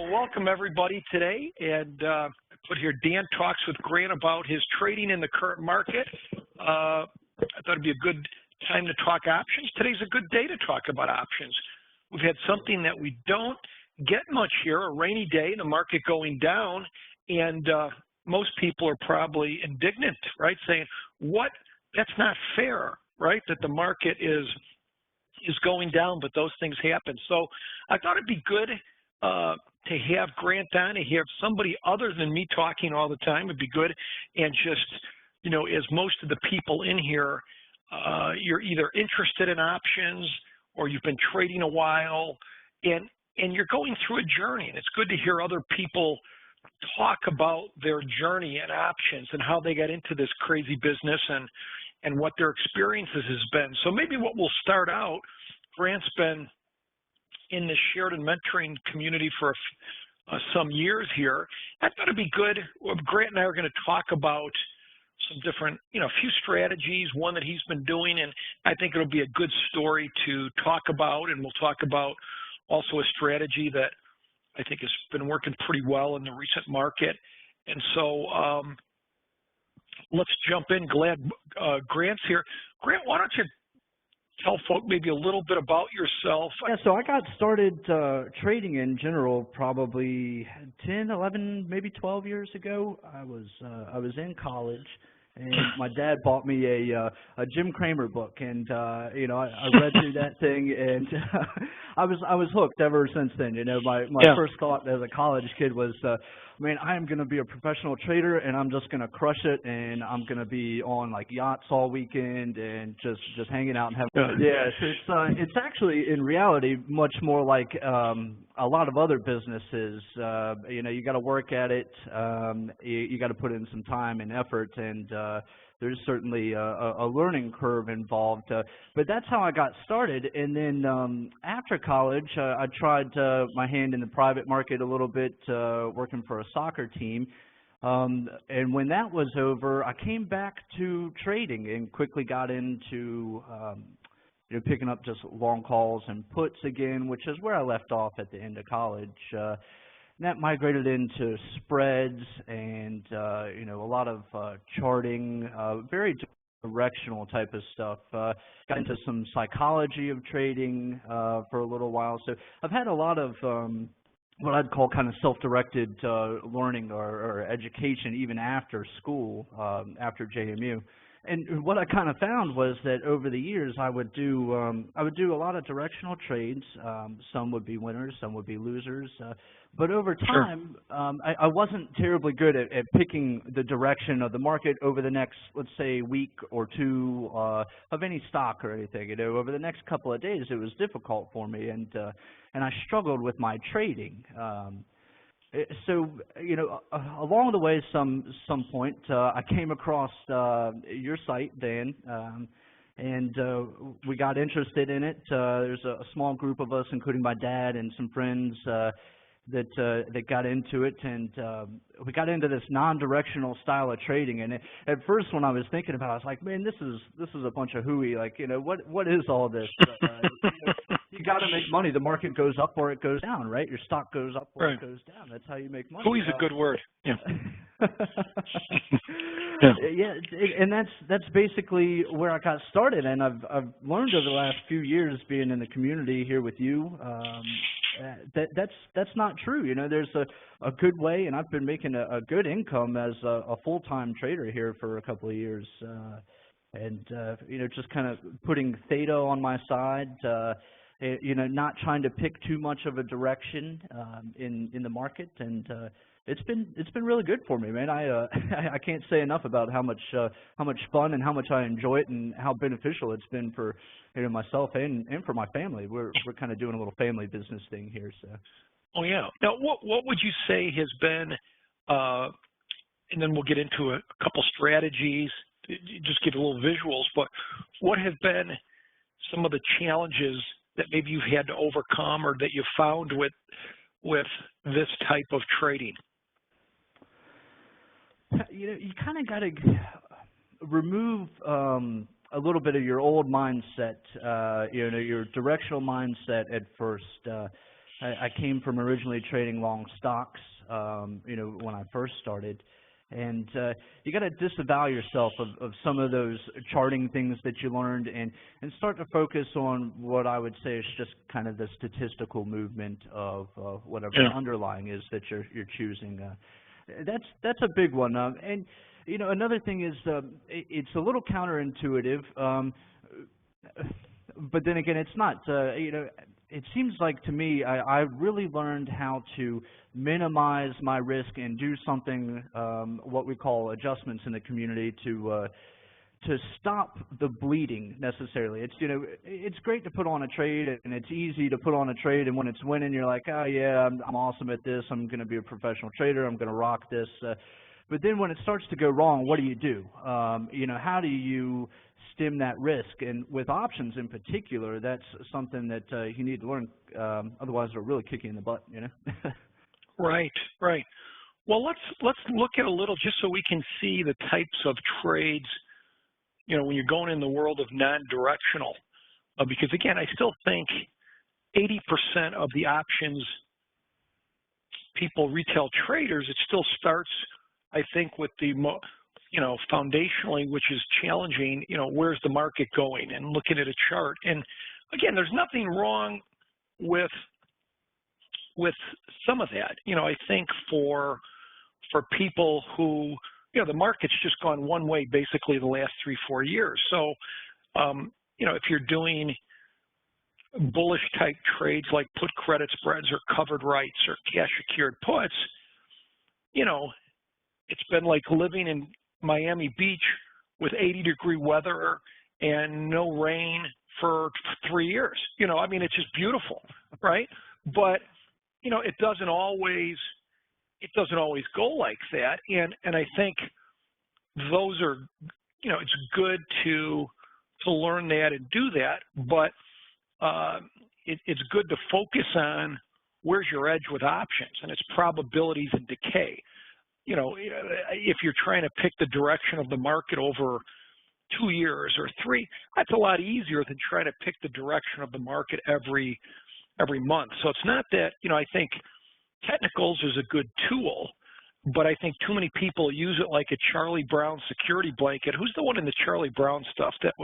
Well, welcome everybody today. And I put here, Dan talks with Grant about his trading in the current market. I thought it'd be a good time to talk options. Today's a good day to talk about options. We've had something that we don't get much here, a rainy day, the market going down, and most people are probably indignant, right? Saying, what? That's not fair, right? That the market is going down, but those things happen. So I thought it'd be good to have Grant on, to have somebody other than me talking all the time. It'd be good. And just, you know, as most of the people in here, you're either interested in options or you've been trading a while, and you're going through a journey. And it's good to hear other people talk about their journey and options and how they got into this crazy business and what their experiences has been. So maybe what we'll start out, Grant's been in the Sheridan mentoring community for some years here. I thought it'd be good. Grant and I are going to talk about some different, a few strategies, one that he's been doing, and I think it'll be a good story to talk about. And we'll talk about also a strategy that I think has been working pretty well in the recent market. And so let's jump in. Glad Grant's here. Grant, why don't you tell folk maybe a little bit about yourself? Yeah, so I got started trading in general probably 10, 11, maybe 12 years ago. I was in college, and my dad bought me a Jim Cramer book, and I read through that thing, and I was hooked ever since then. My first thought as a college kid was, man, I am going to be a professional trader, and I'm just going to crush it, and I'm going to be on like yachts all weekend and just hanging out and having fun. Yeah, it's actually in reality much more like a lot of other businesses. You got to work at it. You got to put in some time and effort, and there's certainly a learning curve involved. But that's how I got started. And then after college, I tried my hand in the private market a little bit, working for a soccer team. And when that was over, I came back to trading and quickly got into picking up just long calls and puts again, which is where I left off at the end of college. That migrated into spreads and a lot of charting, very directional type of stuff. Got into some psychology of trading for a little while. So I've had a lot of what I'd call kind of self-directed learning or education even after school, after JMU. And what I kind of found was that over the years I would do a lot of directional trades. Some would be winners, some would be losers. But over time, I wasn't terribly good at picking the direction of the market over the next, let's say, week or two of any stock or anything. Over the next couple of days, it was difficult for me, and I struggled with my trading. So, along the way, some point, I came across your site, Dan, and we got interested in it. There's a small group of us, including my dad and some friends, that got into it, and we got into this non-directional style of trading. And at first, when I was thinking about it, I was like, man, this is a bunch of hooey. Like, what is all this? You got to make money. The market goes up or it goes down, right? Your stock goes up or it goes down. That's how you make money. Hooey's a good word. Yeah. And that's basically where I got started. And I've learned over the last few years being in the community here with you that's not true. There's a good way, and I've been making a good income as a full-time trader here for a couple of years. And just kind of putting theta on my side. Not trying to pick too much of a direction in the market, and it's been really good for me, man. I can't say enough about how much fun and how much I enjoy it, and how beneficial it's been for myself and for my family. We're kind of doing a little family business thing here. So. Oh yeah. Now, what would you say has been, and then we'll get into a couple strategies. Just give a little visuals, but what have been some of the challenges that maybe you've had to overcome or that you found with this type of trading? You kind of got to remove a little bit of your old mindset, your directional mindset at first. I came from originally trading long stocks, when I first started. And you got to disavow yourself of some of those charting things that you learned and start to focus on what I would say is just kind of the statistical movement of whatever the underlying is that you're choosing. That's a big one. And another thing is it's a little counterintuitive, but then again, it's not. It seems like to me I really learned how to minimize my risk and do something, what we call adjustments in the community to stop the bleeding necessarily. It's great to put on a trade, and it's easy to put on a trade, and when it's winning, you're like, oh yeah, I'm awesome at this. I'm going to be a professional trader. I'm going to rock this. But then when it starts to go wrong, what do? How do you stem that risk? And with options in particular, that's something that you need to learn. Otherwise, it'll really kick you in the butt. Right. Well, let's look at a little just so we can see the types of trades. When you're going in the world of non-directional, because again, I still think 80% of the options people, retail traders, it still starts, I think, with the foundationally, which is challenging, where's the market going and looking at a chart. And again, there's nothing wrong with some of that. I think for people who, the market's just gone one way basically the last 3-4 years. So, if you're doing bullish type trades like put credit spreads or covered rights or cash secured puts, it's been like living in Miami Beach with 80-degree weather and no rain for 3 years. It's just beautiful, right? But, it doesn't always go like that. And I think those are, it's good to learn that and do that, but it's good to focus on where's your edge with options, and it's probabilities and decay. If you're trying to pick the direction of the market over 2 years or 3, that's a lot easier than trying to pick the direction of the market every month. So it's not that, I think technicals is a good tool, but I think too many people use it like a Charlie Brown security blanket. Who's the one in the Charlie Brown stuff that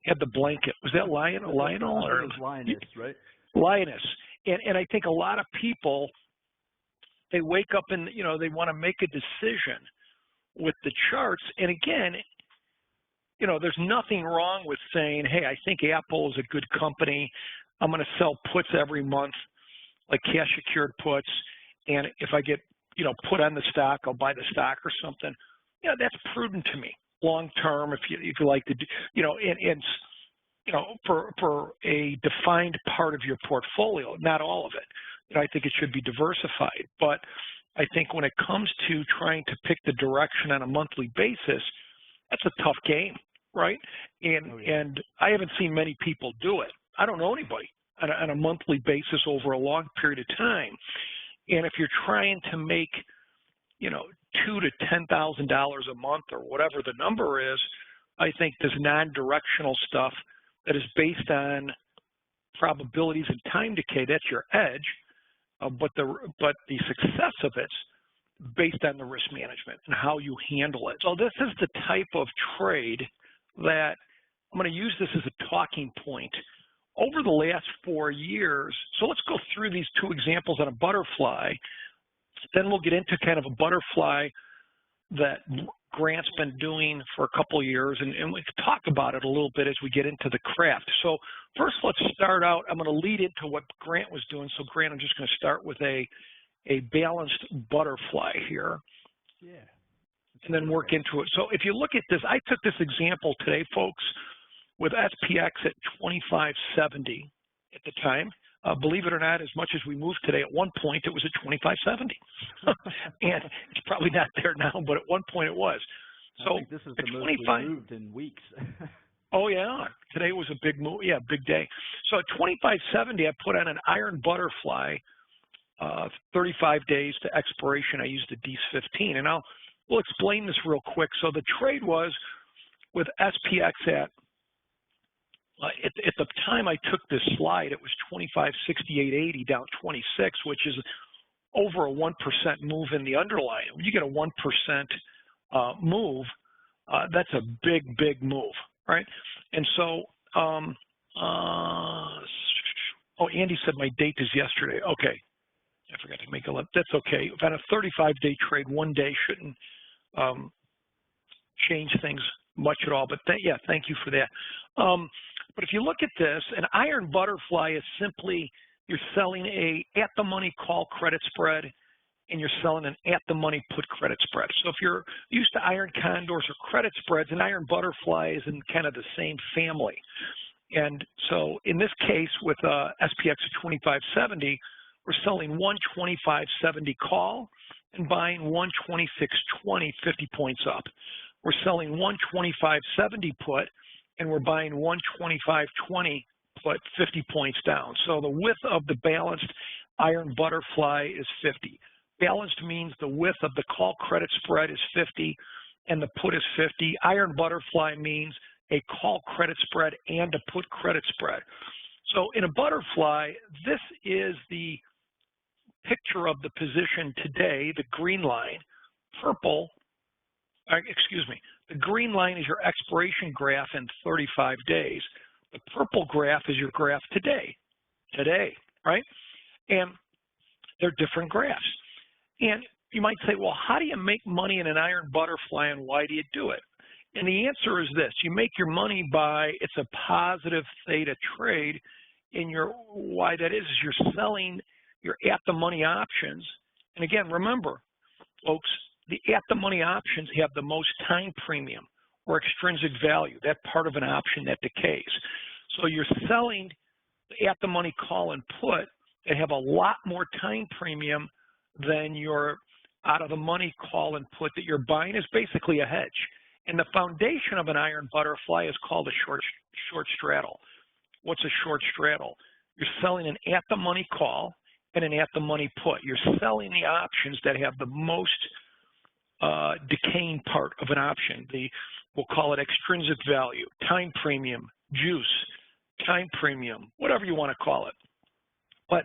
had the blanket? Was that Lionel or Lioness, right? Lioness. And I think a lot of people, they wake up and, they want to make a decision with the charts. And again, there's nothing wrong with saying, hey, I think Apple is a good company. I'm going to sell puts every month, like cash secured puts. And if I get, put on the stock, I'll buy the stock or something. That's prudent to me long term. If you like to do, for a defined part of your portfolio, not all of it. I think it should be diversified. But I think when it comes to trying to pick the direction on a monthly basis, that's a tough game, right? And I haven't seen many people do it. I don't know anybody on a monthly basis over a long period of time. And if you're trying to make, $2,000 to $10,000 a month or whatever the number is, I think this non-directional stuff that is based on probabilities and time decay, that's your edge. But the success of it's based on the risk management and how you handle it. So this is the type of trade that I'm going to use this as a talking point. Over the last 4 years, so let's go through these 2 examples on a butterfly. Then we'll get into kind of a butterfly that Grant's been doing for a couple of years, and we can talk about it a little bit as we get into the craft. So first, let's start out. I'm going to lead into what Grant was doing. So Grant, I'm just going to start with a balanced butterfly here. Yeah. And then work into it. So if you look at this, I took this example today, folks, with SPX at 2570 at the time. Believe it or not, as much as we moved today, at one point it was at 2570. And it's probably not there now, but at one point it was. So I think this is the most we've moved in weeks. Oh, yeah. Today was a big move. Yeah, big day. So at 2570, I put on an iron butterfly, 35 days to expiration. I used a DS15. And we'll explain this real quick. So the trade was with SPX at At the time I took this slide, it was 25.6880 down 26, which is over a 1% move in the underlying. When you get a 1% move, that's a big move, right? And so, oh, Andy said my date is yesterday. Okay, I forgot to make a left. That's okay. On a 35-day trade, 1 day shouldn't change things much at all. But yeah, thank you for that. But if you look at this, an iron butterfly is simply you're selling a at-the-money call credit spread, and you're selling an at-the-money put credit spread. So if you're used to iron condors or credit spreads, an iron butterfly is in kind of the same family. And so in this case with SPX of 2570, we're selling 125.70 call and buying 126.20, 50 points up. We're selling 125.70 put and we're buying 125.20 put, 50 points down. So the width of the balanced iron butterfly is 50. Balanced means the width of the call credit spread is 50 and the put is 50. Iron butterfly means a call credit spread and a put credit spread. So in a butterfly, this is the picture of the position today, the green line. Purple, excuse me, the green line is your expiration graph in 35 days. The purple graph is your graph today, right? And they're different graphs. And you might say, well, how do you make money in an iron butterfly and why do you do it? And the answer is this: you make your money by, it's a positive theta trade, and why that is you're selling your at-the-money options. And again, remember, folks, the at-the-money options have the most time premium or extrinsic value, that part of an option that decays. So you're selling the at-the-money call and put that have a lot more time premium than your out-of-the-money call and put that you're buying is basically a hedge. And the foundation of an iron butterfly is called a short straddle. What's a short straddle? You're selling an at-the-money call and an at-the-money put. You're selling the options that have the most decaying part of an option. We'll call it extrinsic value, time premium, juice, time premium, whatever you want to call it. But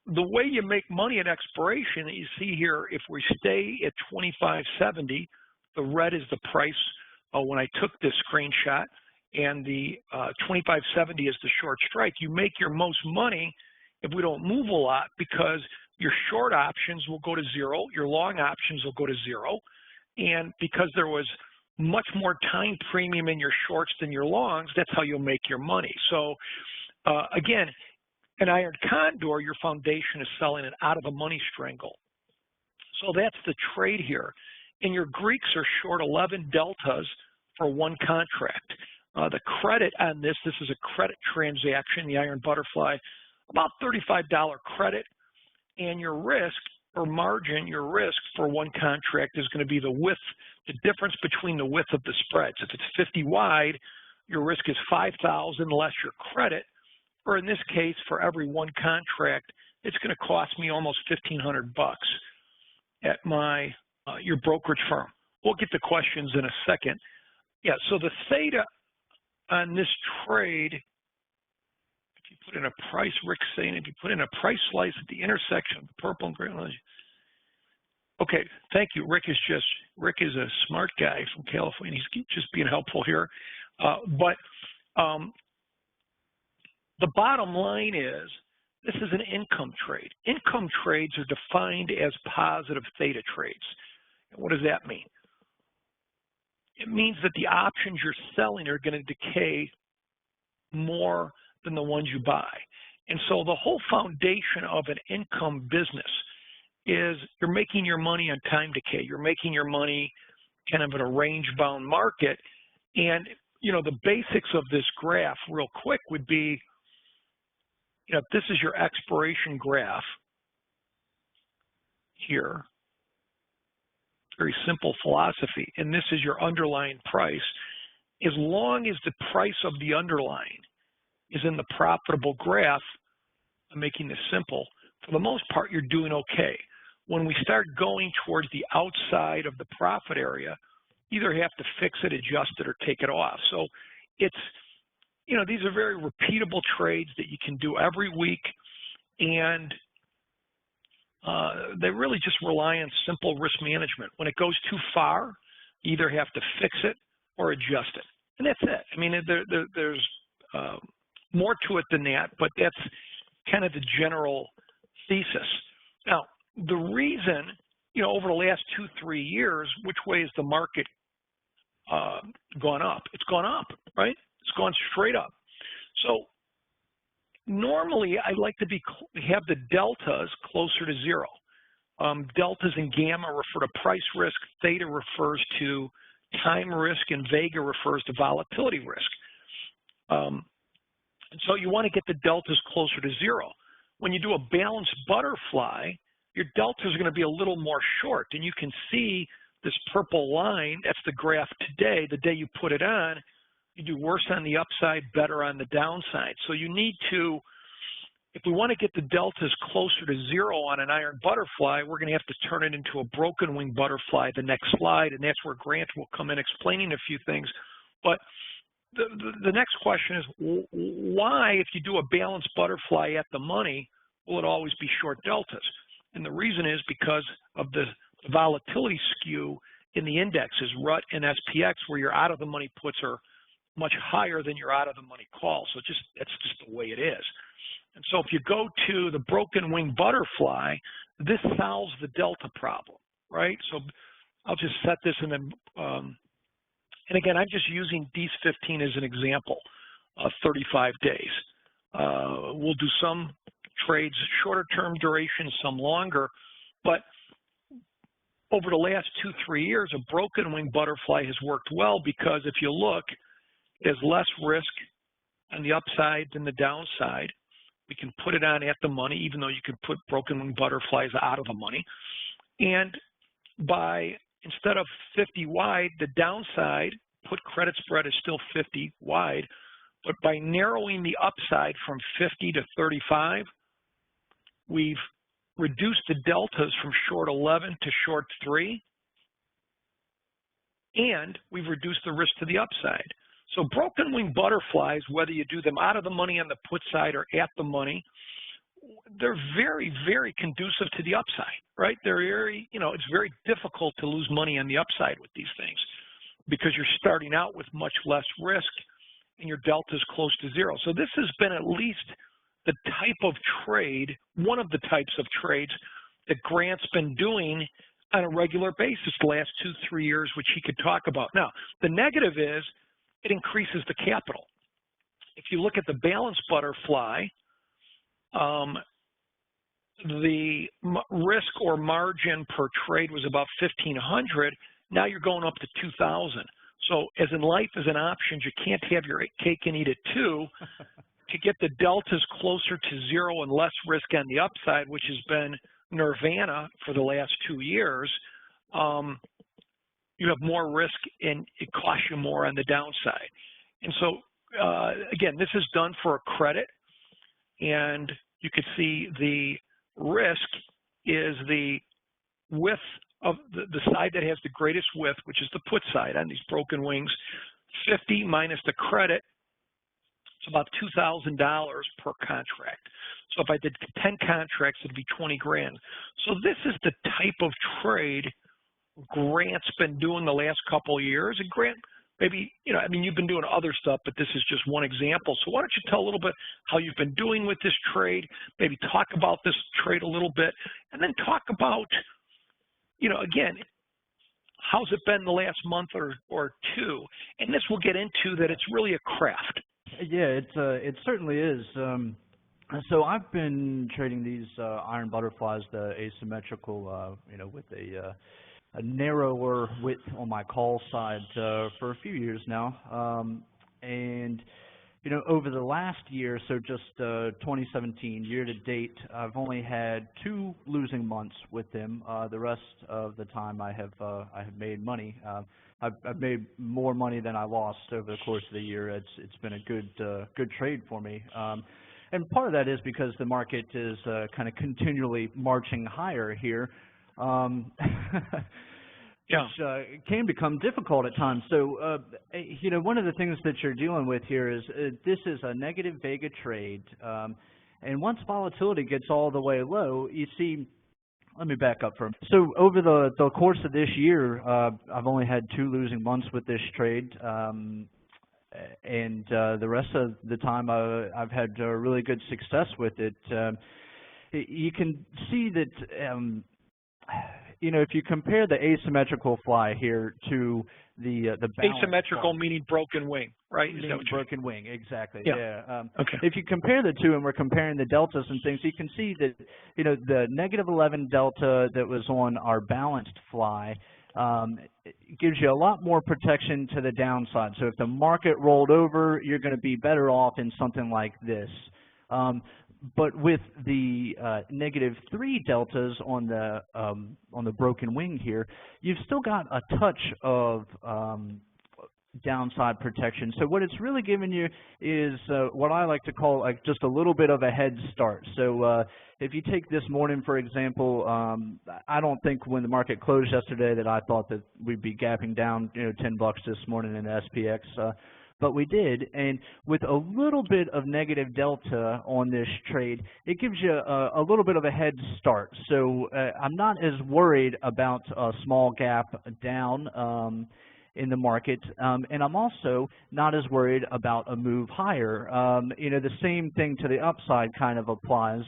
the way you make money at expiration, you see here, if we stay at 25.70, the red is the price when I took this screenshot, and the 25.70 is the short strike. You make your most money if we don't move a lot because your short options will go to zero, your long options will go to zero, and because there was much more time premium in your shorts than your longs, that's how you'll make your money. So again, an iron condor, your foundation is selling it out of the money strangle. So that's the trade here. And your Greeks are short 11 deltas for one contract. The credit on this is a credit transaction, the iron butterfly, about $35 credit. And your risk or margin, your risk for one contract is going to be the width, the difference between the width of the spreads. If it's 50 wide, your risk is 5,000 less your credit. Or in this case, for every one contract, it's going to cost me almost $1,500 at your brokerage firm. We'll get to questions in a second. Yeah, so the theta on this trade, if you put in a price, Rick's saying, if you put in a price slice at the intersection of the purple and green, okay, thank you. Rick is a smart guy from California. He's just being helpful here. But the bottom line is, this is an income trade. Income trades are defined as positive theta trades. And what does that mean? It means that the options you're selling are going to decay more than the ones you buy. And so the whole foundation of an income business is you're making your money on time decay. You're making your money kind of in a range-bound market. And, you know, the basics of this graph real quick would be, you know, this is your expiration graph here. Very simple philosophy. And this is your underlying price. As long as the price of the underlying is in the profitable graph, I'm making this simple, for the most part, you're doing okay. When we start going towards the outside of the profit area, you either have to fix it, adjust it, or take it off. So it's these are very repeatable trades that you can do every week, and they really just rely on simple risk management. When it goes too far, you either have to fix it or adjust it, and that's it. I mean, there's more to it than that, but that's kind of the general thesis. Now, the reason, over the last 2-3 years, which way has the market gone up? It's gone up, right? It's gone straight up. So normally, I like to have the deltas closer to zero. Deltas and gamma refer to price risk, theta refers to time risk, and vega refers to volatility risk. And so you want to get the deltas closer to zero. When you do a balanced butterfly, your deltas are going to be a little more short, and you can see this purple line. That's the graph today. The day you put it on, you do worse on the upside, better on the downside. So you need to, if we want to get the deltas closer to zero on an iron butterfly, we're going to have to turn it into a broken wing butterfly the next slide, and that's where Grant will come in explaining a few things. But the next question is, why, if you do a balanced butterfly at the money, will it always be short deltas? And the reason is because of the volatility skew in the indexes, RUT and SPX, where your out-of-the-money puts are much higher than your out-of-the-money calls. So that's just the way it is. And so if you go to the broken wing butterfly, this solves the delta problem, right? So I'll just set this in and again, I'm just using these 15 as an example, 35 days. We'll do some trades shorter term duration, some longer, but over the last 2-3 years, a broken wing butterfly has worked well because if you look, there's less risk on the upside than the downside. We can put it on at the money, even though you could put broken wing butterflies out of the money. And by, instead of 50 wide, the downside, put credit spread is still 50 wide, but by narrowing the upside from 50 to 35, we've reduced the deltas from short 11 to short 3, and we've reduced the risk to the upside. So broken wing butterflies, whether you do them out of the money on the put side or at the money, they're very, very conducive to the upside, right? They're very, it's very difficult to lose money on the upside with these things because you're starting out with much less risk and your delta is close to zero. So this has been at least the type of trade, one of the types of trades that Grant's been doing on a regular basis the last 2-3 years, which he could talk about. Now, the negative is it increases the capital. If you look at the balanced butterfly, the risk or margin per trade was about 1,500. Now you're going up to 2,000. So as in life, as an options, you can't have your cake and eat it too. To get the deltas closer to zero and less risk on the upside, which has been nirvana for the last 2 years, you have more risk and it costs you more on the downside. And so, again, this is done for a credit, and you could see the risk is the width of the side that has the greatest width, which is the put side on these broken wings. 50 minus the credit, it's about $2,000 per contract. So if I did 10 contracts, it'd be 20 grand. So this is the type of trade Grant's been doing the last couple of years. And Grant, maybe, you've been doing other stuff, but this is just one example. So why don't you tell a little bit how you've been doing with this trade, maybe talk about this trade a little bit, and then talk about, again, how's it been the last month or two? And this will get into that it's really a craft. Yeah, it certainly is. So I've been trading these iron butterflies, the asymmetrical, with a narrower width on my call side for a few years now. And, over the last year, so just 2017, year to date, I've only had 2 losing months with them. The rest of the time I have made money. I've made more money than I lost over the course of the year. It's been a good trade for me. And part of that is because the market is kind of continually marching higher here. Yeah. which can become difficult at times. So, one of the things that you're dealing with here is this is a negative Vega trade, and once volatility gets all the way low, you see. Let me back up for a minute. So over the course of this year, I've only had 2 losing months with this trade, and the rest of the time I've had really good success with it. You can see that. If you compare the asymmetrical fly here to the asymmetrical fly, meaning broken wing, right? Is that what broken wing, exactly. Yeah. Okay. If you compare the two, and we're comparing the deltas and things, you can see that the -11 delta that was on our balanced fly gives you a lot more protection to the downside. So if the market rolled over, you're going to be better off in something like this. But with the -3 deltas on the broken wing here, you've still got a touch of downside protection. So what it's really giving you is what I like to call just a little bit of a head start. So if you take this morning, for example, I don't think when the market closed yesterday that I thought that we'd be gapping down, $10 this morning in the SPX. But we did, and with a little bit of negative delta on this trade, it gives you a little bit of a head start. So I'm not as worried about a small gap down in the market, and I'm also not as worried about a move higher. The same thing to the upside kind of applies.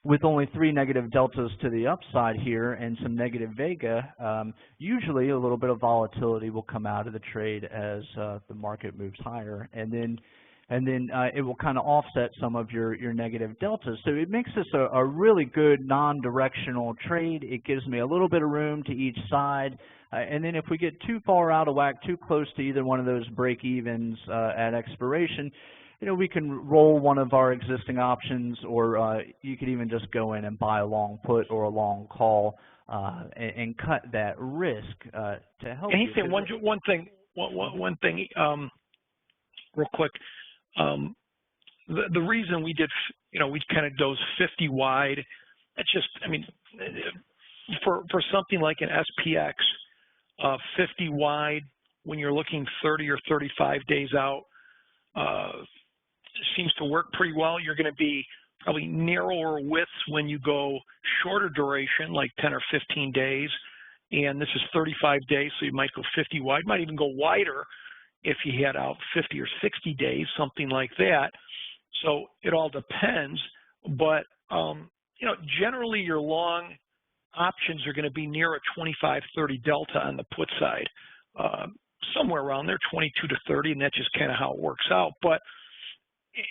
With only 3 negative deltas to the upside here and some negative Vega, usually a little bit of volatility will come out of the trade as the market moves higher, and then it will kind of offset some of your negative deltas. So it makes this a really good non-directional trade. It gives me a little bit of room to each side, and then if we get too far out of whack, too close to either one of those break-evens at expiration, we can roll one of our existing options, or you could even just go in and buy a long put or a long call and cut that risk to help. And he's saying one thing, real quick. The reason we did, we kind of dosed 50 wide. That's just, for something like an SPX, 50 wide when you're looking 30 or 35 days out. Seems to work pretty well. You're going to be probably narrower widths when you go shorter duration, like 10 or 15 days. And this is 35 days, so you might go 50 wide, might even go wider if you had out 50 or 60 days, something like that. So it all depends. But, generally your long options are going to be near a 25-30 delta on the put side, somewhere around there, 22 to 30, and that's just kind of how it works out. But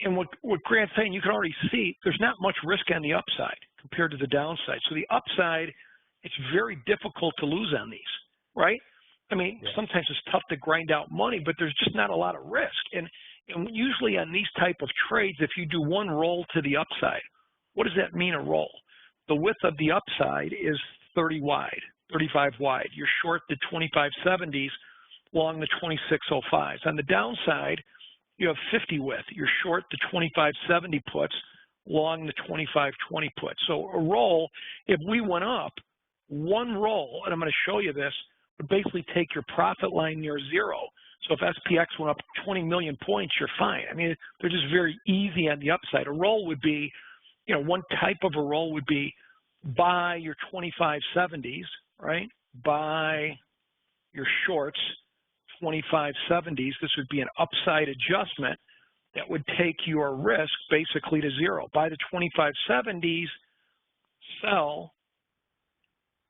and what Grant's saying, you can already see there's not much risk on the upside compared to the downside. So the upside, it's very difficult to lose on these, right? Sometimes it's tough to grind out money, but there's just not a lot of risk. And usually on these type of trades, if you do one roll to the upside, what does that mean, a roll? The width of the upside is 30 wide, 35 wide. You're short the 2570s, long the 2605s. On the downside, you have 50 width. You're short the 2570 puts, long the 2520 puts. So a roll, if we went up, one roll, and I'm going to show you this, would basically take your profit line near zero. So if SPX went up 20 million points, you're fine. They're just very easy on the upside. A roll would be, one type of a roll would be buy your 2570s, right? Buy your shorts, 2570s. This would be an upside adjustment that would take your risk basically to zero. Buy the 2570s, sell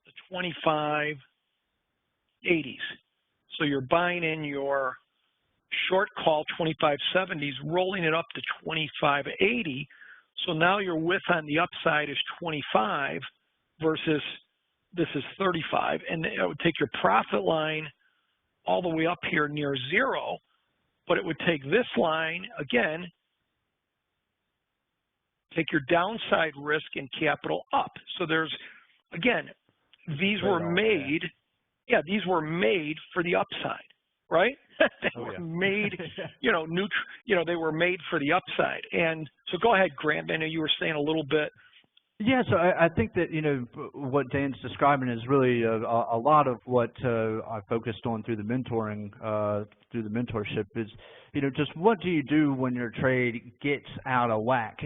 the 2580s. So you're buying in your short call 2570s, rolling it up to 2580. So now your width on the upside is 25 versus this is 35. And it would take your profit line all the way up here near zero, but it would take this line, again, take your downside risk and capital up. So there's, again, these were made, these were made for the upside, right? They were made, they were made for the upside. And so go ahead, Grant. I know you were saying a little bit, Yeah, so I think that, what Dan's describing is really a lot of what I focused on through the mentoring, through the mentorship is, just what do you do when your trade gets out of whack?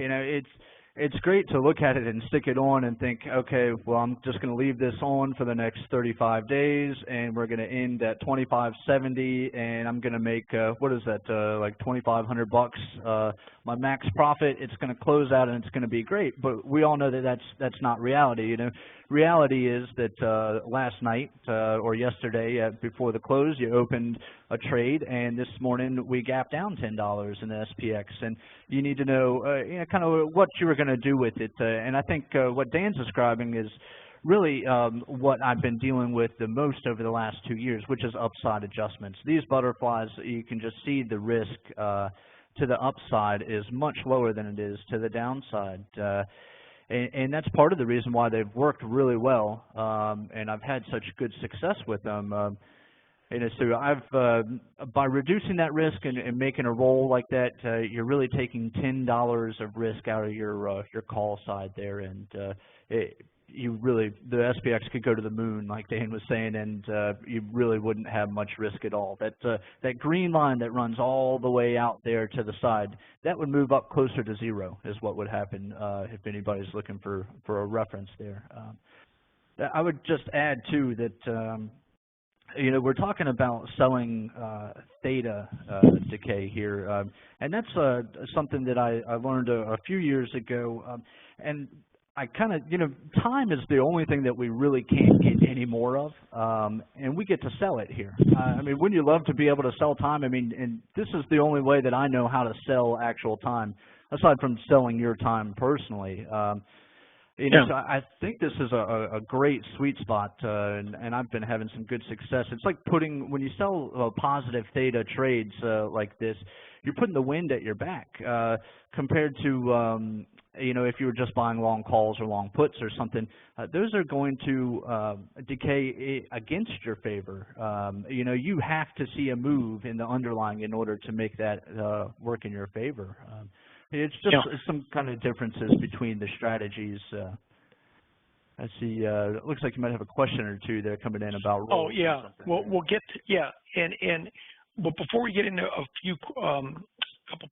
It's great to look at it and stick it on and think, okay, well, I'm just going to leave this on for the next 35 days, and we're going to end at 25.70, and I'm going to make what is that, like 2,500 bucks, my max profit. It's going to close out, and it's going to be great. But we all know that that's not reality. Reality is that last night or yesterday before the close, you opened a trade, and this morning we gapped down $10 in the SPX, and you need to know, kind of what you were going to do with it. And I think what Dan's describing is really what I've been dealing with the most over the last 2 years, which is upside adjustments. These butterflies, you can just see the risk to the upside is much lower than it is to the downside. And that's part of the reason why they've worked really well, and I've had such good success with them. So I've by reducing that risk and making a roll like that, you're really taking $10 of risk out of your call side there, and the SPX could go to the moon, like Dan was saying, and you really wouldn't have much risk at all. That green line that runs all the way out there to the side, that would move up closer to zero, is what would happen if anybody's looking for a reference there. I would just add too that we're talking about selling theta decay here, and that's something that I learned a few years ago, and I kind of, time is the only thing that we really can't get any more of, and we get to sell it here. Wouldn't you love to be able to sell time? And this is the only way that I know how to sell actual time, aside from selling your time personally. So I think this is a great sweet spot, and I've been having some good success. It's like when you sell positive theta trades like this, you're putting the wind at your back compared to, if you were just buying long calls or long puts or something. Those are going to decay against your favor. You have to see a move in the underlying in order to make that work in your favor. It's just some kind of differences between the strategies. I see. It looks like you might have a question or two there coming in about roles. Oh yeah, we'll get to, but before we get into a few couple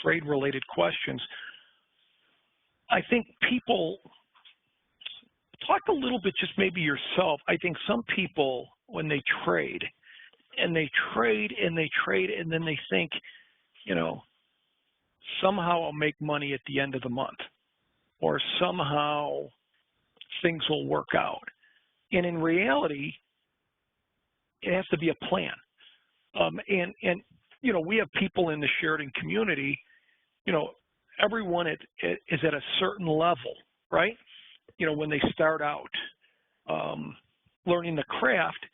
trade related questions, I think people talk a little bit, just maybe yourself. I think some people, when they trade and they trade and they trade and then they think, somehow I'll make money at the end of the month, or somehow things will work out. And in reality, it has to be a plan. And we have people in the Sheridan community, everyone is at a certain level, right? When they start out learning the craft,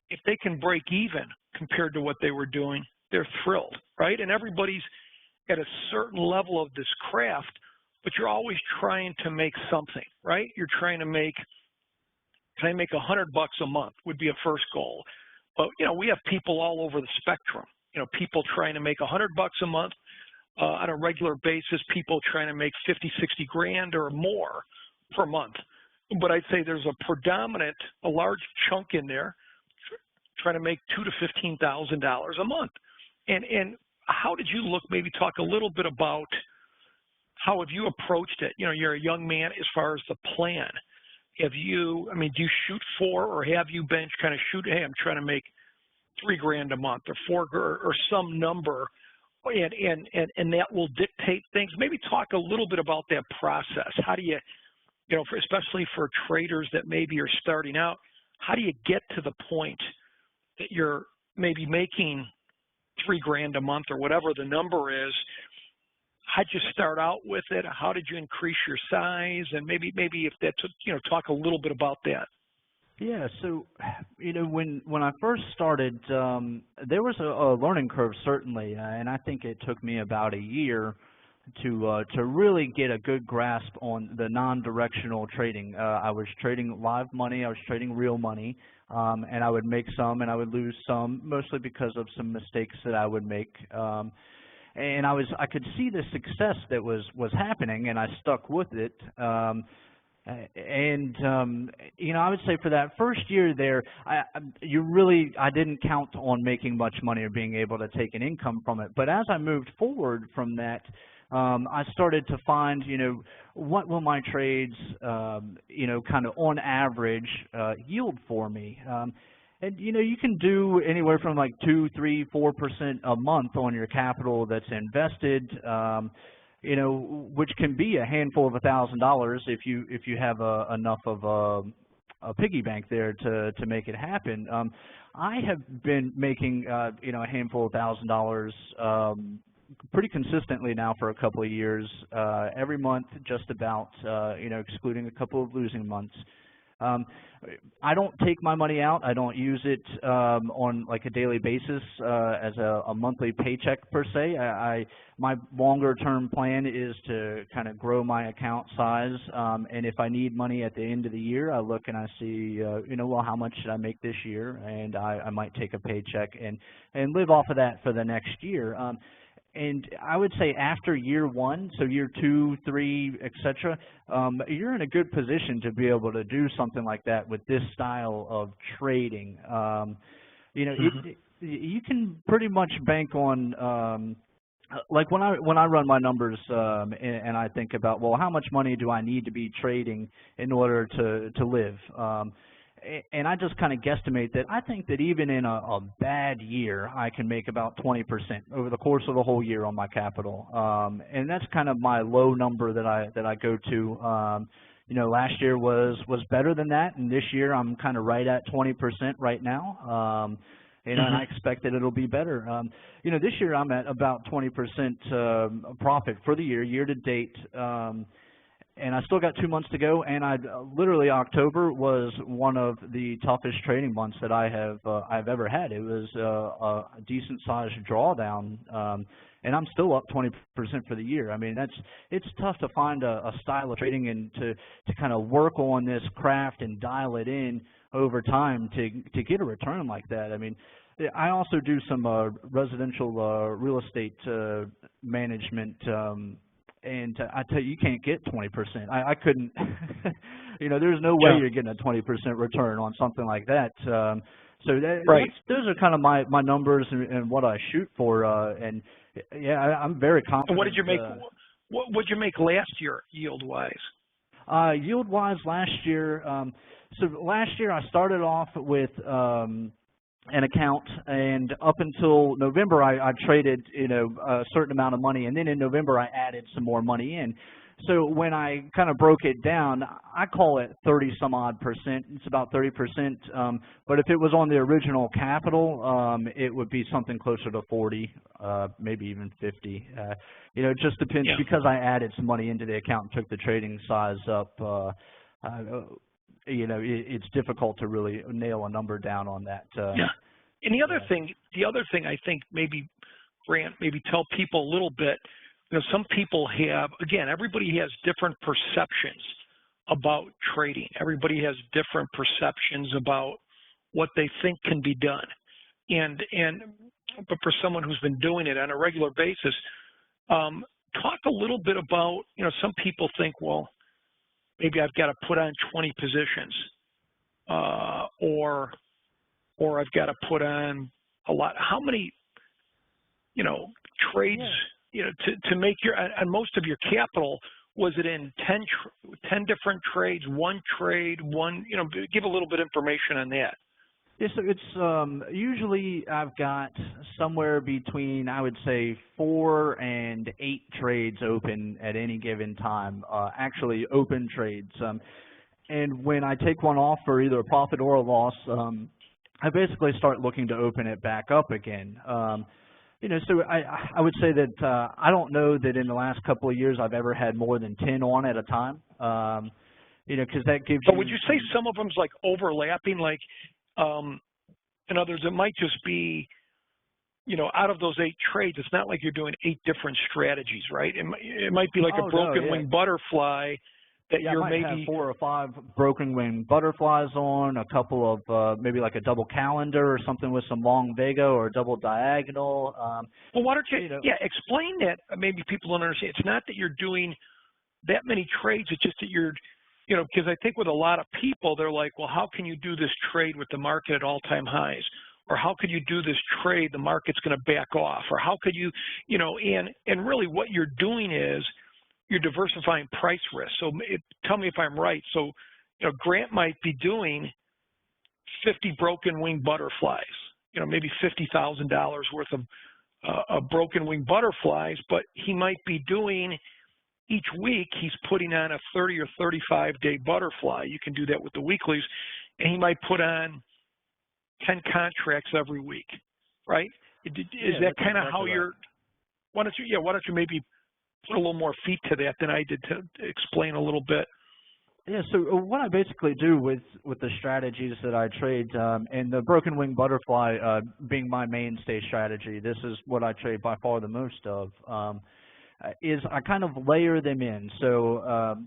if they can break even compared to what they were doing, they're thrilled, right? And everybody's at a certain level of this craft, but you're always trying to make something, right? You're trying to make, can I make $100 a month would be a first goal. But, we have people all over the spectrum, people trying to make $100 a month on a regular basis, people trying to make 50, 60 grand or more per month. But I'd say there's a large chunk in there trying to make $2,000 to $15,000 a month. And how did you look, maybe talk a little bit about how have you approached it? You're a young man as far as the plan. Do you shoot for, or have you been kind of shoot, hey, I'm trying to make $3 grand a month or $4 or some number, and that will dictate things. Maybe talk a little bit about that process. How do you, especially for traders that maybe are starting out, how do you get to the point that you're maybe making $3 grand a month or whatever the number is? How'd you start out with it? How did you increase your size? And maybe if that took, talk a little bit about that. Yeah, so, when I first started, there was a learning curve, certainly, and I think it took me about a year to really get a good grasp on the non-directional trading. I was trading live money, I was trading real money, and I would make some and I would lose some, mostly because of some mistakes that I would make. and I could see the success that was happening, and I stuck with it. I would say for that first year there, I didn't count on making much money or being able to take an income from it. But as I moved forward from that, I started to find, what will my trades, kind of on average, yield for me. And you can do anywhere from like 2, 3, 4% a month on your capital that's invested. Which can be a handful of $1,000 if you have enough of a piggy bank there to make it happen. I have been making a handful of $1,000 pretty consistently now for a couple of years, every month, just about, excluding a couple of losing months. I don't take my money out. I don't use it on like a daily basis as a monthly paycheck per se. My longer term plan is to kind of grow my account size, and if I need money at the end of the year, I look and I see, well, how much should I make this year, and I might take a paycheck and live off of that for the next year. And I would say after year 1, so year 2, 3, etc., you're in a good position to be able to do something like that with this style of trading. You can pretty much bank on, like when I run my numbers and I think about, well, how much money do I need to be trading in order to live? And I just kind of guesstimate that I think that even in a bad year, I can make about 20% over the course of the whole year on my capital. And that's kind of my low number that I go to. Last year was better than that, and this year I'm kind of right at 20% right now. And I expect that it'll be better. This year I'm at about 20% profit for the year to date. And I still got 2 months to go, and literally October was one of the toughest trading months that I've ever had. It was a decent sized drawdown, and I'm still up 20% for the year. I mean, it's tough to find a style of trading and to kind of work on this craft and dial it in over time to get a return like that. I mean, I also do some residential real estate management. And I tell you, you can't get 20%. I couldn't, there's no way you're getting a 20% return on something like that. Those are kind of my numbers and what I shoot for. And yeah, I'm very confident. And what did you make? What would you make last year, yield wise? Yield wise, last year. So last year I started off with an account, and up until November I traded a certain amount of money, and then in November I added some more money in. So when I kind of broke it down, I call it 30 some odd percent. It's about 30%. But if it was on the original capital, it would be something closer to 40, maybe even 50. It just depends, because I added some money into the account and took the trading size up. It's difficult to really nail a number down on that. And the other thing I think maybe, Grant, maybe tell people a little bit, some people have, again, everybody has different perceptions about trading. Everybody has different perceptions about what they think can be done. But for someone who's been doing it on a regular basis, talk a little bit about, some people think, well, maybe I've got to put on 20 positions, or I've got to put on a lot. How many, trades, to make on most of your capital, was it in 10 different trades, one trade, give a little bit of information on that. Yeah, so it's usually I've got somewhere between, I would say, 4 and 8 trades open at any given time, actually open trades. And when I take one off for either a profit or a loss, I basically start looking to open it back up again. So I would say that I don't know that in the last couple of years I've ever had more than 10 on at a time, because that gives you... But would you say some of them's like overlapping, like... in others, it might just be, out of those 8 trades, it's not like you're doing 8 different strategies, right? It might be like a broken wing butterfly that Yeah, I you're might have maybe, 4 or 5 broken wing butterflies on, a couple of maybe like a double calendar or something with some long vega or a double diagonal. well, why don't you, You know, yeah, explain that. Maybe people don't understand. It's not that you're doing that many trades. It's just that you're, because I think with a lot of people, they're like, well, how can you do this trade with the market at all-time highs? Or how could you do this trade? The market's going to back off. Or how could you, and really what you're doing is you're diversifying price risk. So tell me if I'm right. So, Grant might be doing 50 broken wing butterflies, maybe $50,000 worth of broken wing butterflies, but he might be doing each week he's putting on a 30 or 35-day butterfly. You can do that with the weeklies, and he might put on 10 contracts every week, right? Is yeah, that that's kind of exactly how right. you're? Why don't you maybe put a little more feet to that than I did to explain a little bit? Yeah, so what I basically do with the strategies that I trade, and the broken wing butterfly being my mainstay strategy, this is what I trade by far the most of, is I kind of layer them in. So,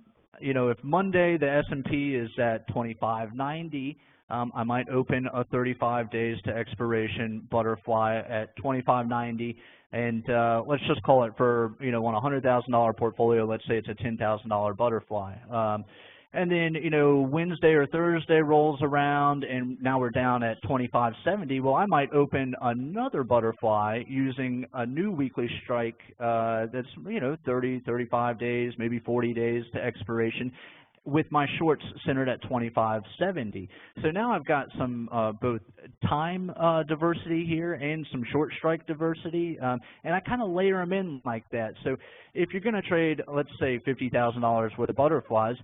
if Monday the S&P is at 2590, I might open a 35 days to expiration butterfly at 2590, and let's just call it for, on a $100,000 portfolio, let's say it's a $10,000 butterfly. And then, Wednesday or Thursday rolls around and now we're down at 2570. Well, I might open another butterfly using a new weekly strike that's, 30, 35 days, maybe 40 days to expiration, with my shorts centered at 2570. So now I've got some both time diversity here and some short strike diversity, and I kind of layer them in like that. So if you're going to trade, let's say $50,000 worth of butterflies,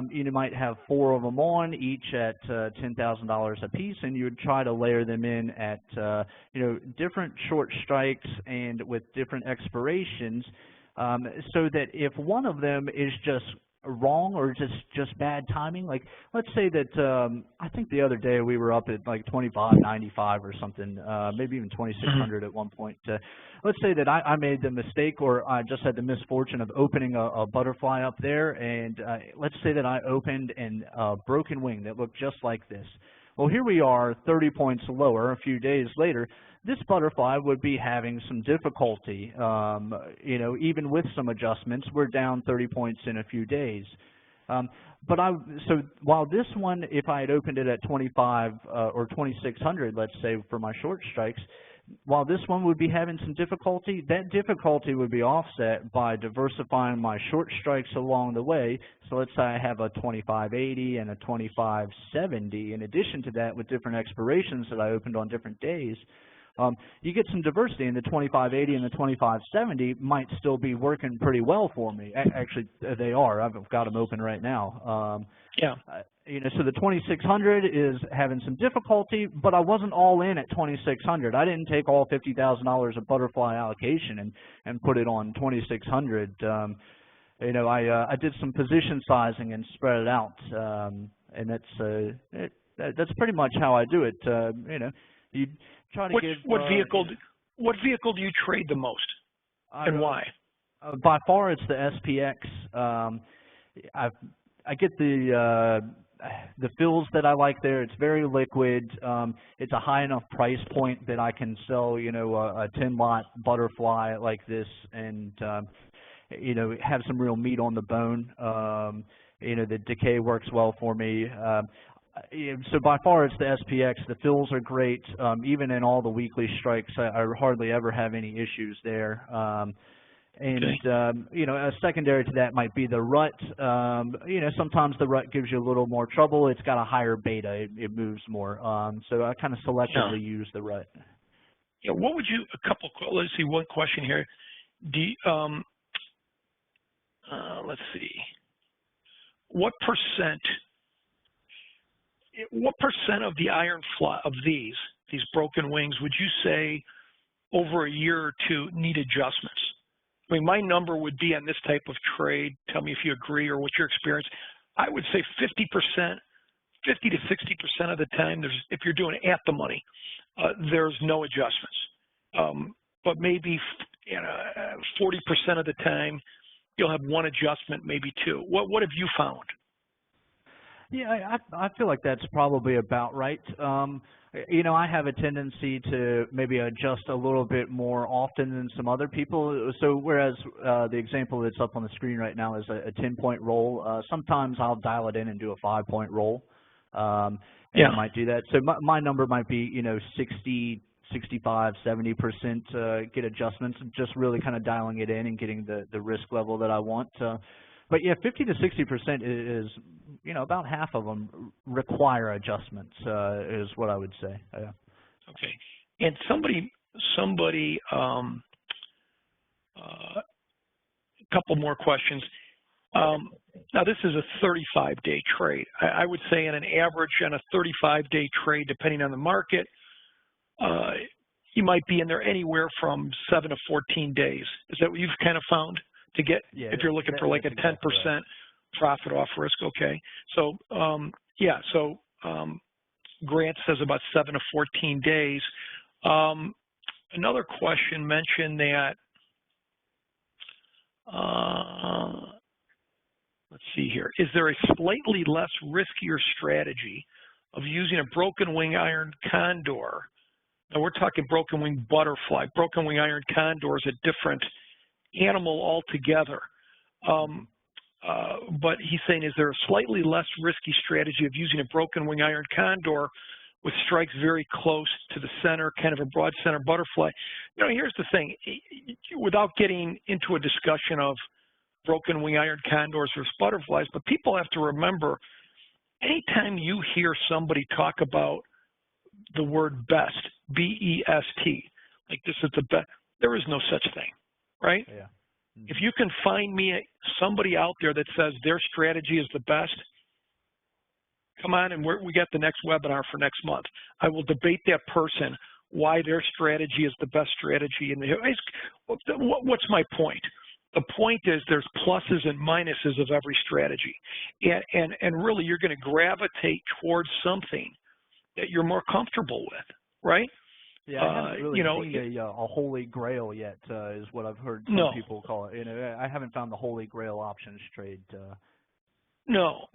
you might have 4 of them on, each at $10,000 a piece, and you would try to layer them in at different short strikes and with different expirations, so that if one of them is just wrong or just bad timing, like let's say that I think the other day we were up at like 2595 or something, maybe even 2600 at one point. Let's say that I made the mistake, or I just had the misfortune of opening a butterfly up there, and let's say that I opened a broken wing that looked just like this. Well, here we are 30 points lower a few days later. This butterfly would be having some difficulty, even with some adjustments. We're down 30 points in a few days. So while this one, if I had opened it at 25 or 2600, let's say for my short strikes, while this one would be having some difficulty, that difficulty would be offset by diversifying my short strikes along the way. So let's say I have a 2580 and a 2570. In addition to that, with different expirations that I opened on different days, you get some diversity, and the 2580 and the 2570 might still be working pretty well for me. Actually, they are. I've got them open right now. So the 2600 is having some difficulty, but I wasn't all in at 2600. I didn't take all $50,000 of butterfly allocation and put it on 2600. I did some position sizing and spread it out, and that's pretty much how I do it. You try to give. What vehicle do you trade the most, and why? By far, it's the SPX. I get the fills that I like there. It's very liquid. It's a high enough price point that I can sell, a 10-lot butterfly like this, and have some real meat on the bone. The decay works well for me. So by far it's the SPX. The fills are great. Even in all the weekly strikes, I hardly ever have any issues there. A secondary to that might be the rut. Sometimes the rut gives you a little more trouble. It's got a higher beta. It moves more. So I kind of selectively use the rut. Yeah. What would you? Let's see. One question here. Let's see. What percent of the iron fly of these broken wings would you say over a year or two need adjustments? I mean, my number would be on this type of trade. Tell me if you agree or what's your experience. I would say 50%, 50 to 60% of the time, if you're doing it at the money, there's no adjustments. But maybe 40% of the time, you'll have one adjustment, maybe two. What have you found? Yeah, I feel like that's probably about right. You know, I have a tendency to maybe adjust a little bit more often than some other people. So whereas the example that's up on the screen right now is a 10-point roll, sometimes I'll dial it in and do a 5-point roll. And Yeah. I might do that. So my number might be, you know, 60, 65, 70% get adjustments, just really kind of dialing it in and getting the risk level that I want. But yeah, 50 to 60% is, you know, about half of them require adjustments, is what I would say. Yeah. Okay. And a couple more questions. Now this is a 35-day trade. I would say on an average on a 35-day trade, depending on the market, you might be in there anywhere from 7 to 14 days. Is that what you've kind of found? To get, yeah, if you're looking for like a 10% exactly profit off risk, okay. So, yeah, so Grant says about 7 to 14 days. Another question mentioned that, let's see here, is there a slightly less riskier strategy of using a broken wing iron condor? Now we're talking broken wing butterfly. Broken wing iron condor is a different animal altogether. But he's saying, is there a slightly less risky strategy of using a broken wing iron condor with strikes very close to the center, kind of a broad center butterfly? You know, here's the thing, without getting into a discussion of broken wing iron condors versus butterflies, but people have to remember, anytime you hear somebody talk about the word best, B-E-S-T, like this is the best, there is no such thing. Right? Yeah. Mm-hmm. If you can find me somebody out there that says their strategy is the best, come on, and we got the next webinar for next month. I will debate that person why their strategy is the best strategy. What's my point? The point is there's pluses and minuses of every strategy, and really you're going to gravitate towards something that you're more comfortable with, right? Yeah, I haven't really seen a holy grail yet, is what I've heard some people call it. You know, I haven't found the holy grail options trade. No.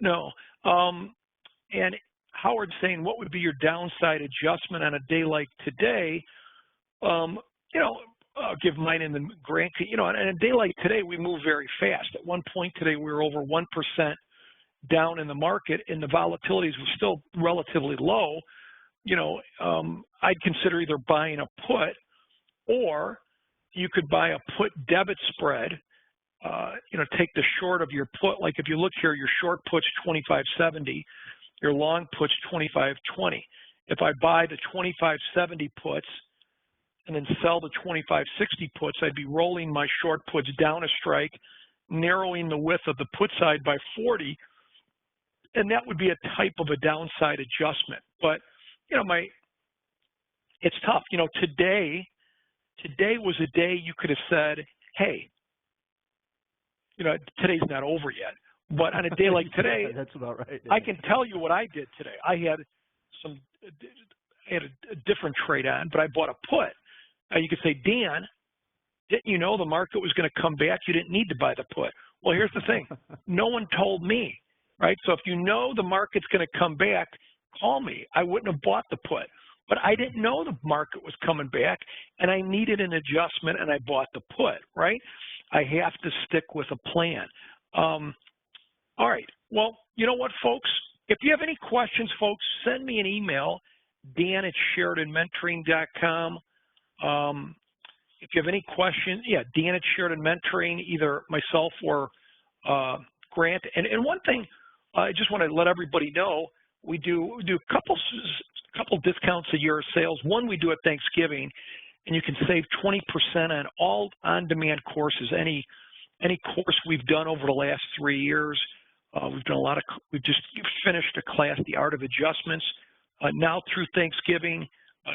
And Howard's saying, what would be your downside adjustment on a day like today? You know, I'll give mine in the Grant. You know, on a day like today, we move very fast. At one point today, we were over 1% down in the market, and the volatilities were still relatively low. You know, I'd consider either buying a put, or you could buy a put debit spread. You know, take the short of your put. Like if you look here, your short put's 25.70, your long put's 25.20. If I buy the 25.70 puts and then sell the 25.60 puts, I'd be rolling my short puts down a strike, narrowing the width of the put side by 40, and that would be a type of a downside adjustment. But you know, it's tough. You know, today was a day you could have said, hey, you know, today's not over yet. But on a day like today, yeah, that's about right. I can tell you what I did today. I had a different trade on, but I bought a put. You could say, Dan, didn't you know the market was going to come back? You didn't need to buy the put. Well, here's the thing. No one told me, right? So if you know the market's going to come back, call me. I wouldn't have bought the put, but I didn't know the market was coming back, and I needed an adjustment, and I bought the put, right? I have to stick with a plan. All right. Well, you know what, folks? If you have any questions, folks, send me an email, dan@sheridanmentoring.com. If you have any questions, yeah, dan@sheridanmentoring, either myself or Grant. And one thing, I just want to let everybody know, we do a couple discounts a year of sales. One we do at Thanksgiving, and you can save 20% on all on-demand courses. Any course we've done over the last 3 years. We've done we've just finished a class, The Art of Adjustments. Now through Thanksgiving,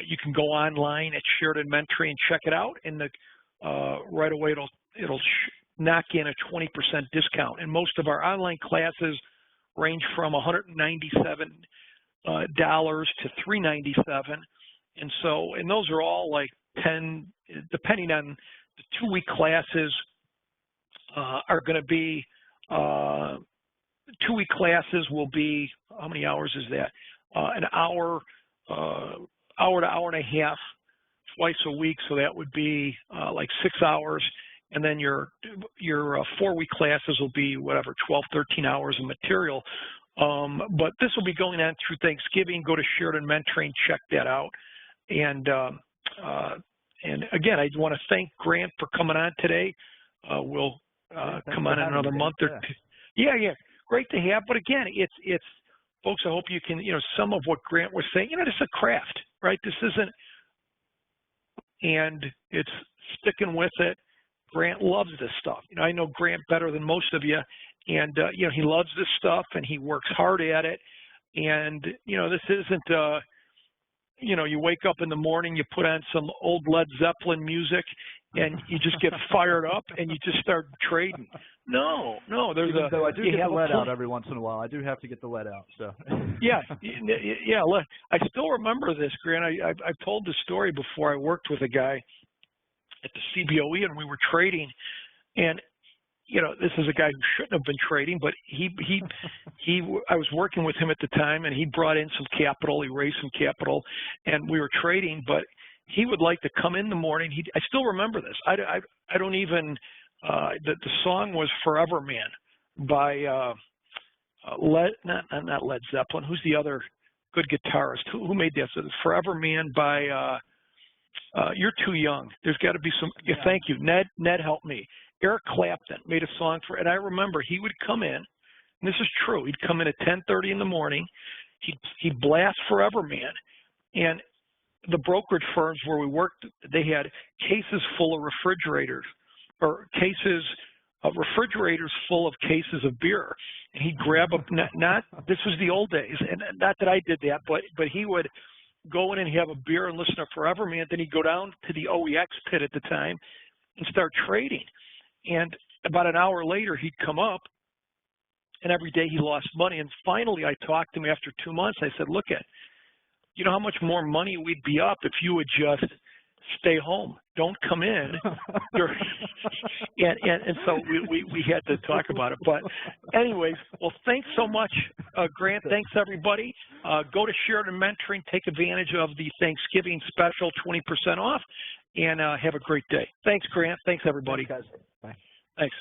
you can go online at Sheridan Mentoring and check it out, and right away it'll knock in a 20% discount. And most of our online classes range from $197 to $397, and those are all like 10, depending on the 2-week classes. are going to be 2-week classes will be, how many hours is that? An hour, hour to hour and a half twice a week. So that would be like 6 hours. And then your 4-week classes will be whatever, 12, 13 hours of material. But this will be going on through Thanksgiving. Go to Sheridan Mentoring, check that out. And again, I want to thank Grant for coming on today. We'll come on in another month or two. Yeah, great to have. But again, it's folks. I hope you can, some of what Grant was saying. This is a craft, right? This isn't, and it's sticking with it. Grant loves this stuff. I know Grant better than most of you, and he loves this stuff and he works hard at it. And this isn't. You wake up in the morning, you put on some old Led Zeppelin music, and you just get fired up and you just start trading. No. There's Even though I do get the lead plan out every once in a while. I do have to get the lead out. So. Yeah. Look, I still remember this, Grant. I told the story before. I worked with a guy at the CBOE, and we were trading, and this is a guy who shouldn't have been trading, but I was working with him at the time, and he brought in some capital. He raised some capital, and we were trading. But he would like to come in the morning. I still remember this. I don't even. The song was "Forever Man" by not Led Zeppelin. Who's the other good guitarist? Who made that? So "Forever Man" by. You're too young. There's got to be some. Yeah, thank you, Ned. Help me. Eric Clapton made a song for, and I remember he would come in, and this is true, he'd come in at 10:30 in the morning, he'd blast Forever Man, and the brokerage firms where we worked, they had cases full of refrigerators, or refrigerators full of cases of beer, and he'd grab up, not this was the old days, and not that I did that, but he would go in and have a beer and listen to Forever Man, then he'd go down to the OEX pit at the time and start trading. And about an hour later, he'd come up, and every day he lost money. And finally, I talked to him after 2 months. I said, look, you know how much more money we'd be up if you would just stay home. Don't come in. and so we had to talk about it. But anyways, well, thanks so much, Grant. Thanks, everybody. Go to Sheridan Mentoring. Take advantage of the Thanksgiving special, 20% off, and have a great day. Thanks, Grant. Thanks, everybody. Thanks, guys. Bye. Thanks.